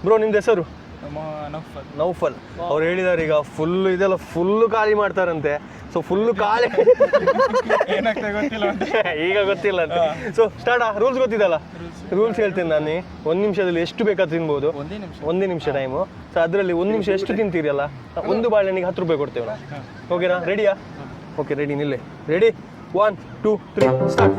Bro ನಿಮ್ದು ಹೆಸರು? ನೌಫಲ್. ನೌಫಲ್. ಅವ್ರು ಹೇಳಿದಾರೆ ಈಗ ಫುಲ್ ಇದೆಲ್ಲ ಫುಲ್ಲು ಖಾಲಿ ಮಾಡ್ತಾರಂತೆ. ಸೊ ಫುಲ್ಲು ಖಾಲಿ ಏನಾಗ್ತದೆ ಗೊತ್ತಿಲ್ಲ ಈಗ ಗೊತ್ತಿಲ್ಲ ಅಂತ. So start. ರೂಲ್ಸ್ ಗೊತ್ತಿದಲ್ಲ? ರೂಲ್ಸ್ ಹೇಳ್ತೀನಿ ನಾನು. 1 ನಿಮಿಷದಲ್ಲಿ ಎಷ್ಟು ಬೇಕಾದ್ರೂ ತಿನ್ಬೋದು. 1 ನಿಮಿಷ ಟೈಮು. ಸೊ ಅದರಲ್ಲಿ 1 ನಿಮಿಷ ಎಷ್ಟು ತಿಂತೀರಲ್ಲ, ಒಂದು ಬಾಳೆಹಣ್ಣಿಗೆ 10 ರೂಪಾಯಿ ಕೊಡ್ತೇವೆ ನಾವು. ಓಕೆನಾ? ರೆಡಿಯಾ? Okay ready. ನಿಲ್ಲೆ. ರೆಡಿ? 1 2 3 ಸ್ಟಾರ್ಟ್.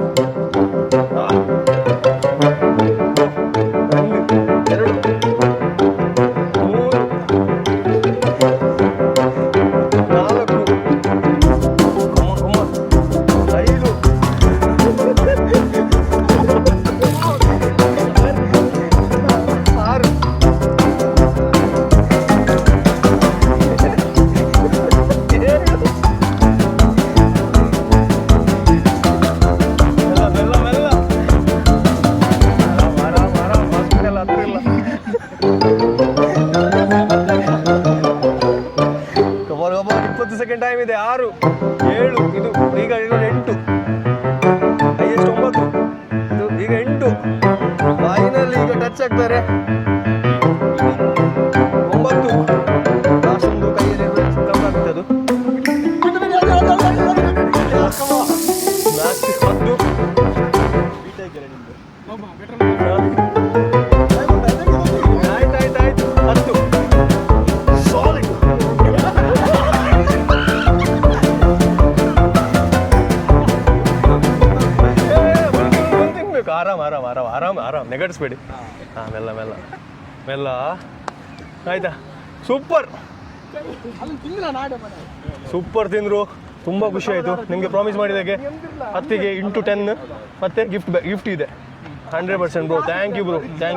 20 ಸೆಕೆಂಡ್ ಟೈಮ್ ಇದೆ. 6 7 ಇದು ಈಗ 8 ಹೈಯೆಸ್ಟ್ 9 ಇದು ಈಗ 8 ಫೈನಲ್ ಈಗ ಟಚ್ ಆಗ್ತಾರೆ. 9 ಲಾಸ್ಟೊಂದು ಕೈಯಲ್ಲಿ ಕಮ್ಮಿ ಆಗುತ್ತೆ ಅದು. ಲಾಸ್ಟ್ 10 ಆಯ್ತು 10 ಸಾಲಿಡ್. ಆರಾಮ್ ನೆಗಡಿಸ್ಬೇಡಿ. ಮೆಲ್ಲ ಮೆಲ್ಲ ಮೆಲ್ಲ. ಆಯ್ತಾ? ಸೂಪರ್ ತಿಂದ್ರು. ತುಂಬ ಖುಷಿ ಆಯಿತು. ನಿಮಗೆ ಪ್ರಾಮಿಸ್ ಮಾಡಿದಾಗೆ 10ಗೆ × 10 ಮತ್ತೆ ಗಿಫ್ಟ್ ಇದೆ 100% bro. Thank you bro. Thank you.